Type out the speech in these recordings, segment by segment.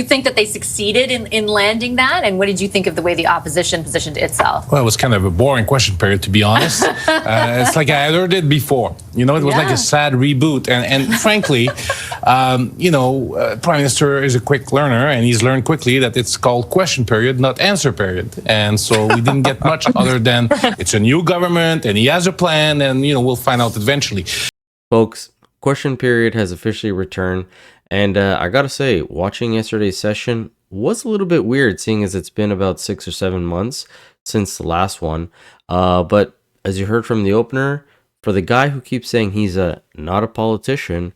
You think that they succeeded in landing that? And what did you think of the way the opposition positioned itself? Well, it was kind of a boring question period, to be honest. It's like I heard it before. You know, it was like a sad reboot. And frankly, Prime Minister is a quick learner, and he's learned quickly that it's called question period, not answer period. And so we didn't get much other than it's a new government, and he has a plan, and, we'll find out eventually. Folks, question period has officially returned. And I gotta say, watching yesterday's session was a little bit weird, seeing as it's been about 6 or 7 months since the last one. But as you heard from the opener, for the guy who keeps saying he's not a politician,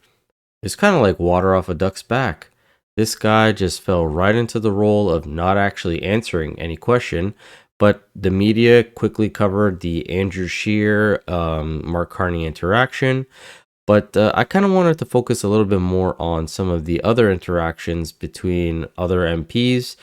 it's kind of like water off a duck's back. This guy just fell right into the role of not actually answering any question, but the media quickly covered the Andrew Scheer, Mark Carney interaction. But I kind of wanted to focus a little bit more on some of the other interactions between other MPs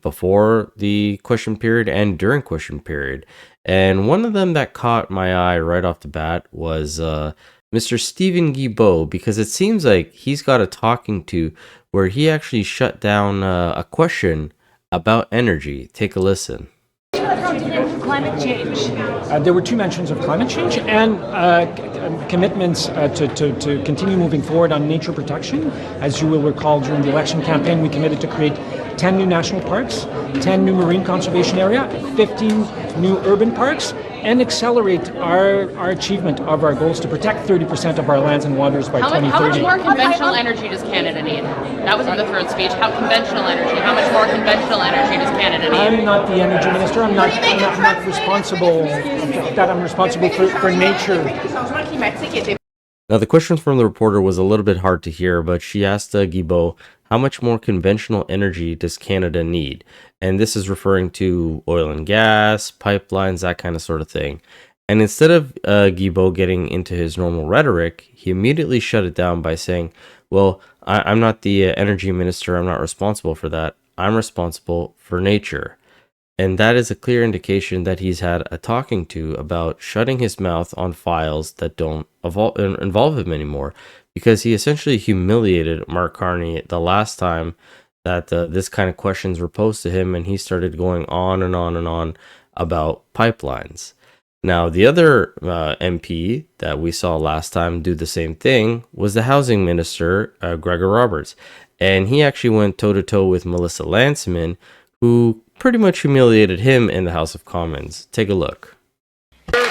before the question period and during question period. And one of them that caught my eye right off the bat was Mr. Stephen Guilbeault, because it seems like he's got a talking to where he actually shut down a question about energy. Take a listen. Climate change. There were 2 mentions of climate change and commitments to continue moving forward on nature protection. As you will recall, during the election campaign, we committed to create 10 new national parks, 10 new marine conservation area, 15 new urban parks, and accelerate our achievement of our goals to protect 30% of our lands and waters by 2030. How much more conventional energy does Canada need? That was in the third speech. How conventional energy? How much more conventional energy does Canada need? I'm not the energy minister. I'm not responsible. I'm responsible for nature. Now, the question from the reporter was a little bit hard to hear, but she asked Guilbeault, how much more conventional energy does Canada need? And this is referring to oil and gas, pipelines, that kind of sort of thing. And instead of Guilbeault getting into his normal rhetoric, he immediately shut it down by saying, well, I'm not the energy minister. I'm not responsible for that. I'm responsible for nature. And that is a clear indication that he's had a talking to about shutting his mouth on files that don't involve him anymore, because he essentially humiliated Mark Carney the last time that this kind of questions were posed to him, and he started going on and on and on about pipelines. Now, the other MP that we saw last time do the same thing was the housing minister, Gregor Roberts. And he actually went toe-to-toe with Melissa Lanceman, who pretty much humiliated him in the House of Commons. Take a look. Mr.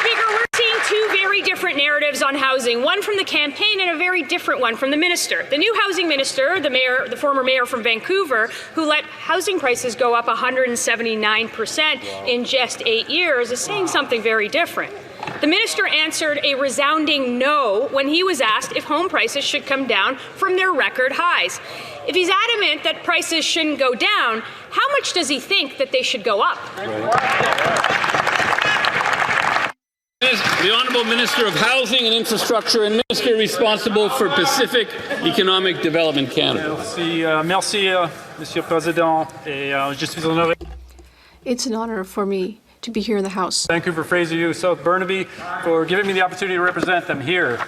Speaker, we're seeing 2 very different narratives on housing, one from the campaign and a very different one from the minister. The new housing minister, the former mayor from Vancouver, who let housing prices go up 179% in just 8 years, is saying something very different. The minister answered a resounding no when he was asked if home prices should come down from their record highs. If he's adamant that prices shouldn't go down, how much does he think that they should go up? The Honourable Minister of Housing and Infrastructure and Minister responsible for Pacific Economic Development Canada. Merci, Monsieur Président. Je suis honoré. It's an honor for me to be here in the House. Vancouver, Fraser U, South Burnaby, for giving me the opportunity to represent them here.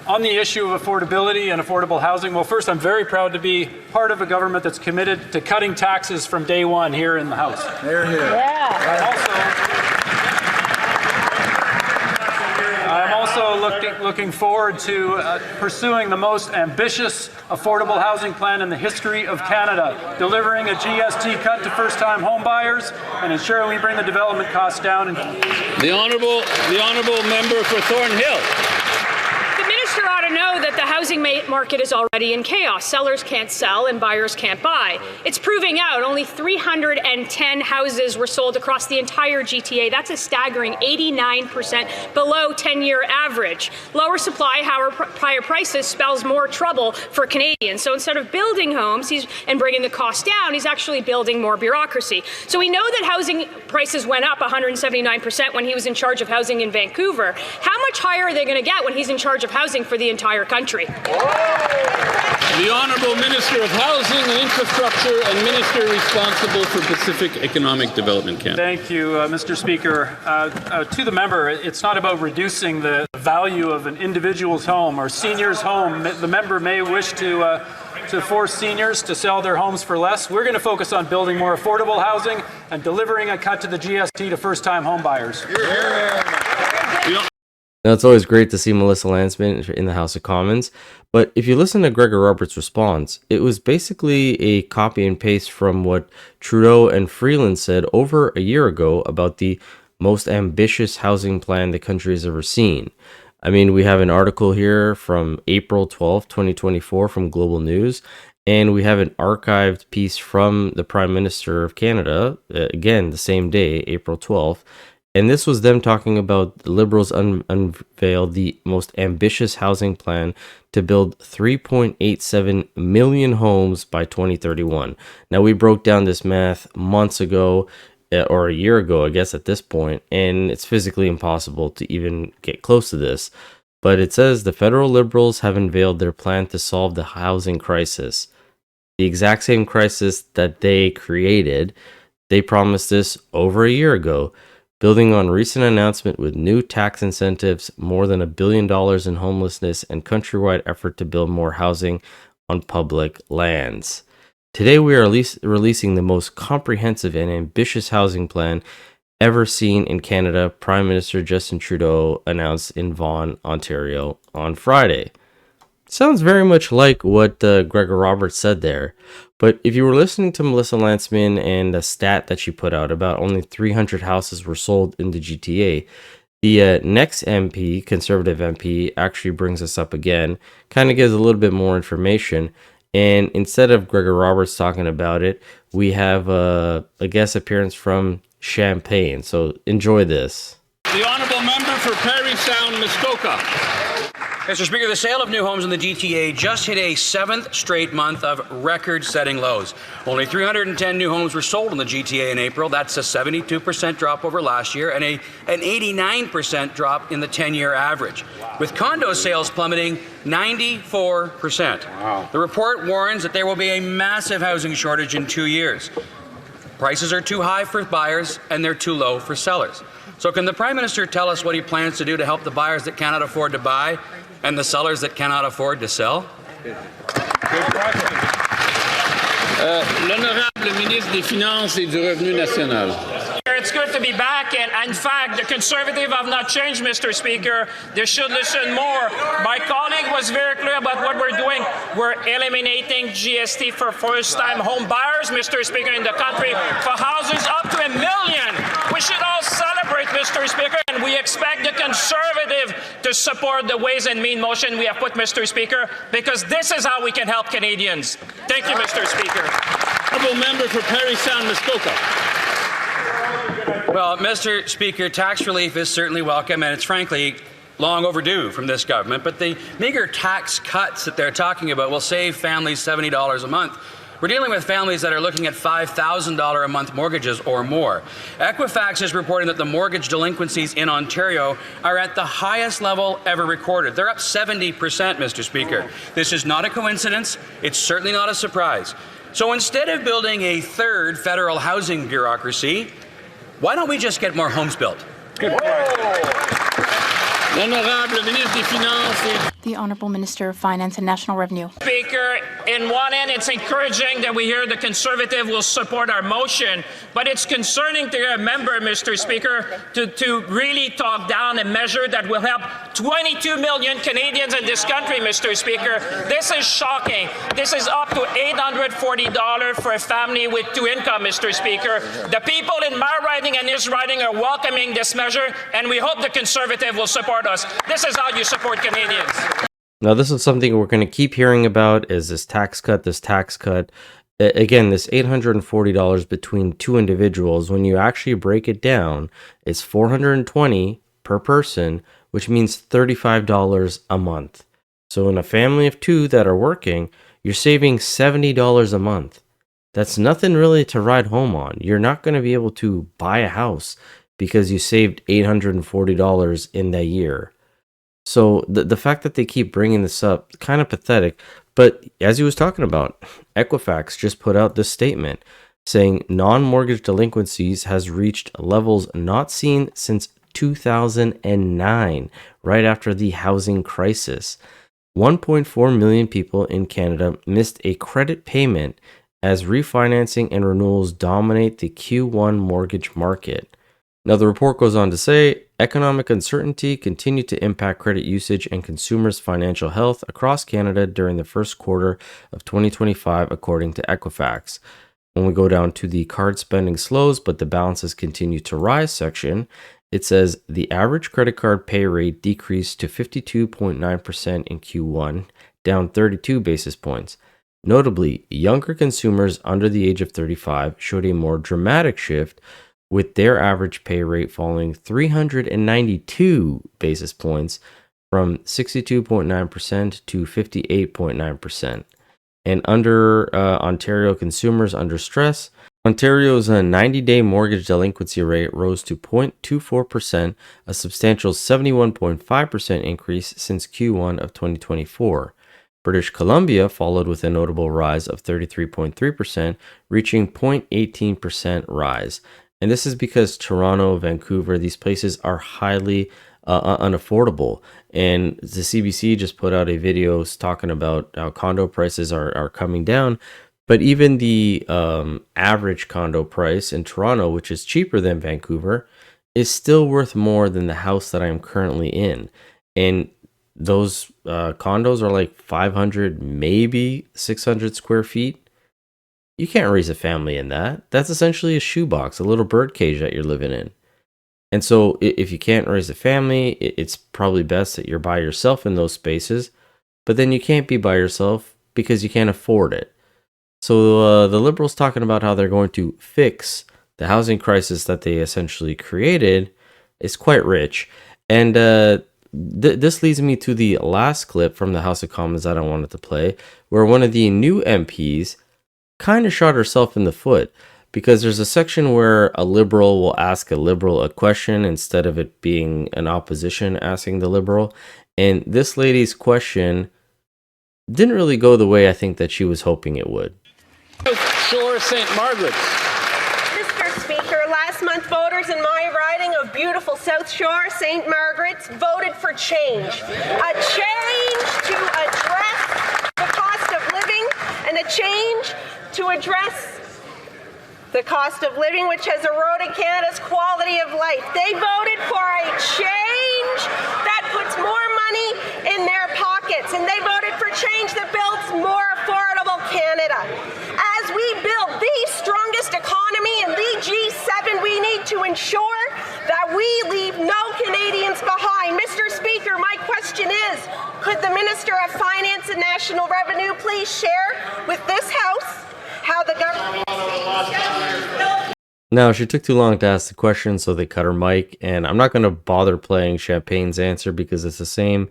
On the issue of affordability and affordable housing, well, first, I'm very proud to be part of a government that's committed to cutting taxes from day one here in the House. Here, here. Yeah. I'm also looking forward to pursuing the most ambitious affordable housing plan in the history of Canada, delivering a GST cut to first-time home buyers and ensuring we bring the development costs down. The honourable member for Thornhill. The minister ought to know that the housing market is already in chaos. Sellers can't sell and buyers can't buy. It's proving out. Only 310 houses were sold across the entire GTA. That's a staggering 89% below 10-year average. Lower supply, higher prices spells more trouble for Canadians. So instead of building homes and bringing the cost down, he's actually building more bureaucracy. So we know that housing prices went up 179% when he was in charge of housing in Vancouver. How much higher are they going to get when he's in charge of housing for the entire country? The Honourable Minister of Housing and Infrastructure and Minister responsible for Pacific Economic Development Canada. Thank you, Mr. Speaker. To the member, it's not about reducing the value of an individual's home or senior's home. The member may wish to force seniors to sell their homes for less. We're going to focus on building more affordable housing and delivering a cut to the GST to first-time home buyers. Now, it's always great to see Melissa Landsman in the House of Commons, but if you listen to Gregor Roberts' response, it was basically a copy and paste from what Trudeau and Freeland said over a year ago about the most ambitious housing plan the country has ever seen. I mean, we have an article here from April 12th, 2024 from Global News, and we have an archived piece from the Prime Minister of Canada, again, the same day, April 12th, and this was them talking about the Liberals unveiled the most ambitious housing plan to build 3.87 million homes by 2031. Now, we broke down this math months ago, or a year ago, I guess, at this point, and it's physically impossible to even get close to this. But it says the federal Liberals have unveiled their plan to solve the housing crisis. The exact same crisis that they created. They promised this over a year ago, building on recent announcement with new tax incentives, more than $1 billion in homelessness, and countrywide effort to build more housing on public lands. Today, we are releasing the most comprehensive and ambitious housing plan ever seen in Canada, Prime Minister Justin Trudeau announced in Vaughan, Ontario on Friday. Sounds very much like what Gregor Roberts said there. But if you were listening to Melissa Landsman and the stat that she put out about only 300 houses were sold in the GTA, the next MP, Conservative MP, actually brings us up again, kind of gives a little bit more information. And instead of Gregor Roberts talking about it, we have a guest appearance from Champagne. So enjoy this. The Honourable Member for Parry Sound, Muskoka. Mr. Speaker, the sale of new homes in the GTA just hit a 7th straight month of record-setting lows. Only 310 new homes were sold in the GTA in April. That's a 72% drop over last year and an 89% drop in the 10-year average, with condo sales plummeting 94%. Wow. The report warns that there will be a massive housing shortage in 2 years. Prices are too high for buyers and they're too low for sellers. So can the Prime Minister tell us what he plans to do to help the buyers that cannot afford to buy and the sellers that cannot afford to sell? Good question. L'honorable ministre des Finances et du Revenu National. It's good to be back, and in fact, the Conservatives have not changed, Mr. Speaker. They should listen more. My colleague was very clear about what we're doing. We're eliminating GST for first-time home buyers, Mr. Speaker, in the country, for houses up to $1 million. We should all celebrate, Mr. Speaker, and we expect the Conservative to support the Ways and Means motion we have put, Mr. Speaker, because this is how we can help Canadians. Thank you, Mr. Speaker. Honourable Member for Parry Sound, Muskoka. Well, Mr. Speaker, tax relief is certainly welcome, and it's frankly long overdue from this government, but the meager tax cuts that they're talking about will save families $70 a month. We're dealing with families that are looking at $5,000 a month mortgages or more. Equifax is reporting that the mortgage delinquencies in Ontario are at the highest level ever recorded. They're up 70%, Mr. Speaker. This is not a coincidence. It's certainly not a surprise. So instead of building a third federal housing bureaucracy, why don't we just get more homes built? Good point. L'honorable ministre des Finances. The Honourable Minister of Finance and National Revenue. Speaker, in one end, it's encouraging that we hear the Conservative will support our motion, but it's concerning to hear a member, Mr. Speaker, to really talk down a measure that will help 22 million Canadians in this country, Mr. Speaker. This is shocking. This is up to $840 for a family with 2 incomes, Mr. Speaker. The people in my riding and his riding are welcoming this measure, and we hope the Conservative will support us. This is how you support Canadians. Now, this is something we're going to keep hearing about, is this tax cut. Again, this $840 between 2 individuals, when you actually break it down, it's $420 per person, which means $35 a month. So in a family of 2 that are working, you're saving $70 a month. That's nothing really to ride home on. You're not going to be able to buy a house because you saved $840 in that year. So the fact that they keep bringing this up, kind of pathetic. But as he was talking about, Equifax just put out this statement saying non-mortgage delinquencies has reached levels not seen since 2009, right after the housing crisis. 1.4 million people in Canada missed a credit payment as refinancing and renewals dominate the Q1 mortgage market. Now, the report goes on to say economic uncertainty continued to impact credit usage and consumers' financial health across Canada during the first quarter of 2025, according to Equifax. When we go down to the card spending slows, but the balances continue to rise section, it says the average credit card pay rate decreased to 52.9% in Q1, down 32 basis points. Notably, younger consumers under the age of 35 showed a more dramatic shift, with their average pay rate falling 392 basis points from 62.9% to 58.9%. And under Ontario consumers under stress, Ontario's 90-day mortgage delinquency rate rose to 0.24%, a substantial 71.5% increase since Q1 of 2024. British Columbia followed with a notable rise of 33.3%, reaching 0.18% rise. And this is because Toronto, Vancouver, these places are highly unaffordable. And the CBC just put out a video talking about how condo prices are coming down. But even the average condo price in Toronto, which is cheaper than Vancouver, is still worth more than the house that I am currently in. And those condos are like 500, maybe 600 square feet. You can't raise a family in that. That's essentially a shoebox, a little bird cage that you're living in. And so if you can't raise a family, it's probably best that you're by yourself in those spaces. But then you can't be by yourself because you can't afford it. So the Liberals talking about how they're going to fix the housing crisis that they essentially created is quite rich. And this leads me to the last clip from the House of Commons that I wanted to play, where one of the new MPs kind of shot herself in the foot, because there's a section where a Liberal will ask a Liberal a question instead of it being an opposition asking the Liberal. And this lady's question didn't really go the way I think that she was hoping it would. Shore, St. Margaret's. Mr. Speaker, last month voters in my riding of beautiful South Shore, St. Margaret's, voted for change. A change to address the cost of living and a change to address the cost of living, which has eroded Canada's quality of life. They voted for a change that puts more money in their pockets, and they voted for change that builds more affordable Canada. As we build the strongest economy in the G7, we need to ensure that we leave no Canadians behind. Mr. Speaker, my question is, could the Minister of Finance and National Revenue please share with this House how the government... Now, she took too long to ask the question, so they cut her mic, and I'm not going to bother playing Champagne's answer because it's the same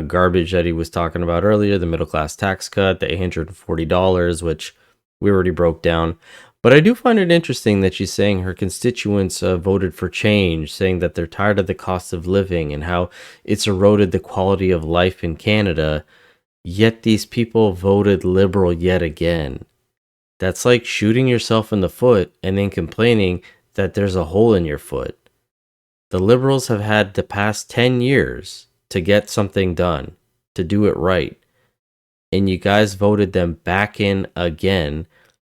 garbage that he was talking about earlier, the middle class tax cut, the $840, which we already broke down. But I do find it interesting that she's saying her constituents voted for change, saying that they're tired of the cost of living and how it's eroded the quality of life in Canada, yet these people voted Liberal yet again. That's like shooting yourself in the foot and then complaining that there's a hole in your foot. The Liberals have had the past 10 years to get something done, to do it right. And you guys voted them back in again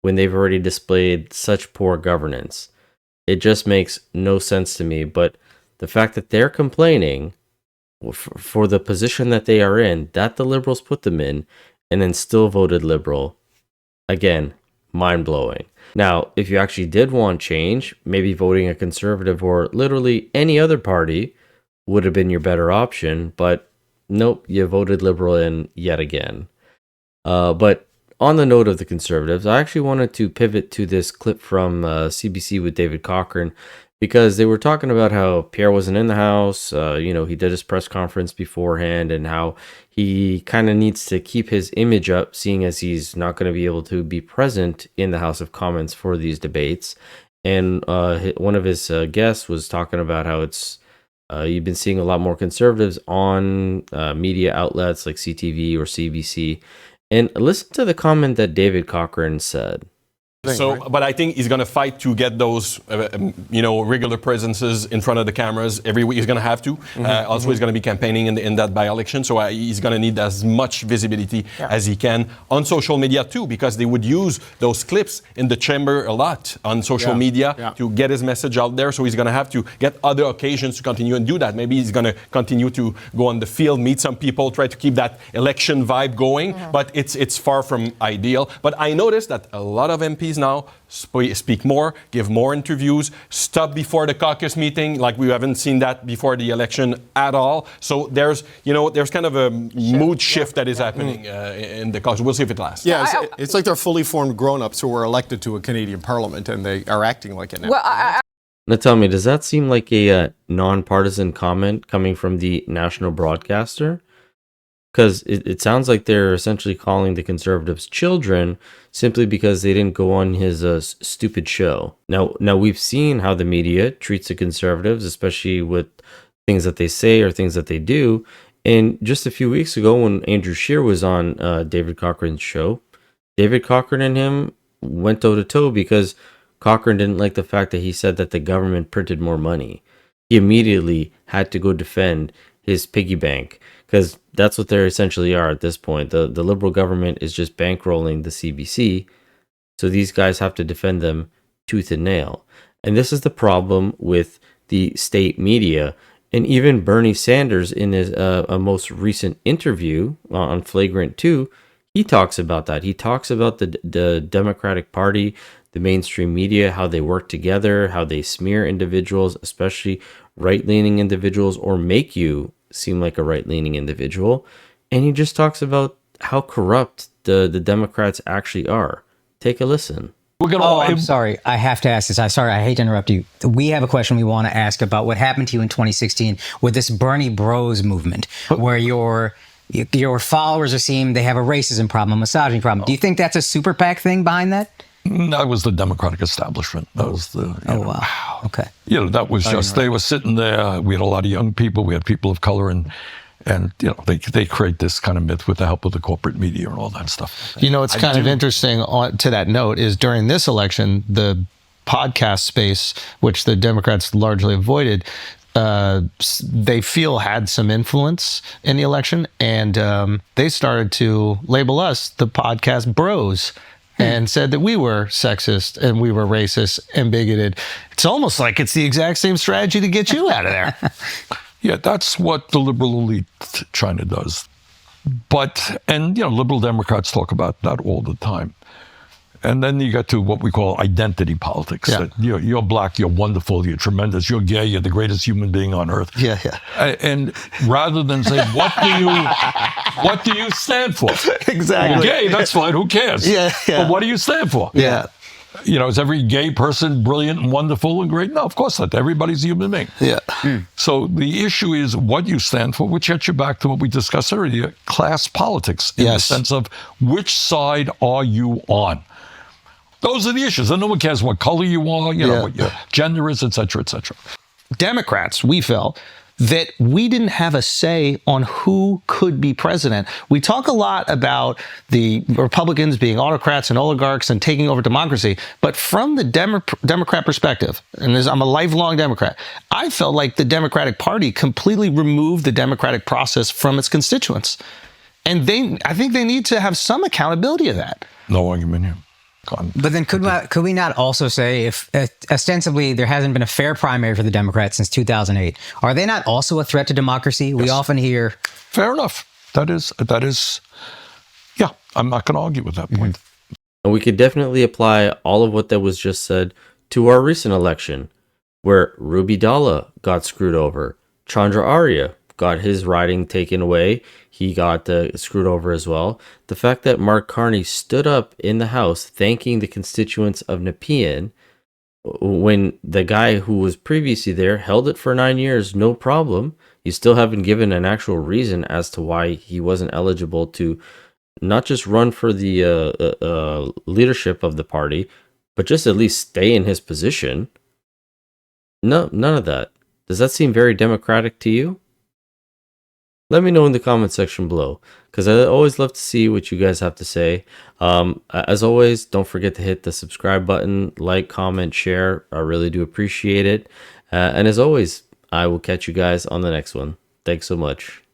when they've already displayed such poor governance. It just makes no sense to me. But the fact that they're complaining for the position that they are in, that the Liberals put them in, and then still voted Liberal, again, mind-blowing. Now, if you actually did want change, maybe voting a Conservative or literally any other party would have been your better option, but nope, you voted Liberal in yet again. But on the note of the Conservatives, I actually wanted to pivot to this clip from CBC with David Cochrane, because they were talking about how Pierre wasn't in the House. He did his press conference beforehand and how he kind of needs to keep his image up, seeing as he's not going to be able to be present in the House of Commons for these debates. And one of his guests was talking about how you've been seeing a lot more Conservatives on media outlets like CTV or CBC. And listen to the comment that David Cochrane said. So, but I think he's going to fight to get those, regular presences in front of the cameras every week. He's going to have to. Also, he's going to be campaigning in that by-election. So he's going to need as much visibility as he can on social media too, because they would use those clips in the chamber a lot on social media to get his message out there. So he's going to have to get other occasions to continue and do that. Maybe he's going to continue to go on the field, meet some people, try to keep that election vibe going. But it's far from ideal. But I noticed that a lot of MPs now speak more, give more interviews, stop before the caucus meeting, like we haven't seen that before the election at all. So there's kind of a mood shift that is happening in the caucus. We'll see if it lasts. Yeah, it's like they're fully formed grown-ups who were elected to a Canadian parliament, and they are acting like it now. Now tell me, does that seem like a nonpartisan comment coming from the national broadcaster? Because it sounds like they're essentially calling the Conservatives children simply because they didn't go on his stupid show. Now we've seen how the media treats the Conservatives, especially with things that they say or things that they do. And just a few weeks ago, when Andrew Scheer was on David Cochrane's show, David Cochrane and him went toe-to-toe because Cochrane didn't like the fact that he said that the government printed more money. He immediately had to go defend his piggy bank, because that's what they essentially are at this point. The Liberal government is just bankrolling the CBC, so these guys have to defend them tooth and nail. And this is the problem with the state media. And even Bernie Sanders, in his a most recent interview on Flagrant 2, he talks about that. He talks about the Democratic Party, the mainstream media, how they work together, how they smear individuals, especially right-leaning individuals, or make you seem like a right-leaning individual. And he just talks about how corrupt the Democrats actually are. Take a listen. I'm sorry. I have to ask this. I hate to interrupt you. We have a question we want to ask about what happened to you in 2016 with this Bernie Bros movement, where your followers are seeing they have a racism problem, a misogyny problem. Do you think that's a super PAC thing behind that? That was the Democratic establishment. That was the. Wow. Okay. That was just, they were sitting there. We had a lot of young people. We had people of color, and they create this kind of myth with the help of the corporate media and all that stuff. It's kind of interesting to that note is during this election, the podcast space, which the Democrats largely avoided, they feel had some influence in the election, and they started to label us the podcast bros. And said that we were sexist and we were racist and bigoted. It's almost like it's the exact same strategy to get you out of there. Yeah, that's what the liberal elite China does. And liberal Democrats talk about that all the time. And then you get to what we call identity politics. Yeah. That you're black, you're wonderful, you're tremendous, you're gay, you're the greatest human being on earth. Yeah. And rather than say, what do you stand for? Exactly. You're gay, that's fine, who cares? Yeah. But what do you stand for? Yeah. Is every gay person brilliant and wonderful and great? No, of course not. Everybody's a human being. Yeah. So the issue is what you stand for, which gets you back to what we discussed earlier, class politics, in the sense of which side are you on? Those are the issues. And no one cares what color you are, what your gender is, et cetera, et cetera. Democrats, we felt that we didn't have a say on who could be president. We talk a lot about the Republicans being autocrats and oligarchs and taking over democracy, but from the Democrat perspective, and I'm a lifelong Democrat, I felt like the Democratic Party completely removed the democratic process from its constituents. And I think they need to have some accountability of that. No argument here. But then could we not also say, if ostensibly there hasn't been a fair primary for the Democrats since 2008, are they not also a threat to democracy? Yes. We often hear. Fair enough. That is. Yeah, I'm not going to argue with that point. And we could definitely apply all of what that was just said to our recent election, where Ruby Dalla got screwed over, Chandra Arya got his riding taken away. He got screwed over as well. The fact that Mark Carney stood up in the House thanking the constituents of Nepean when the guy who was previously there held it for 9 years, no problem. You still haven't given an actual reason as to why he wasn't eligible to not just run for the leadership of the party, but just at least stay in his position. No, none of that. Does that seem very democratic to you? Let me know in the comment section below, because I always love to see what you guys have to say. As always, don't forget to hit the subscribe button, like, comment, share. I really do appreciate it. And as always, I will catch you guys on the next one. Thanks so much.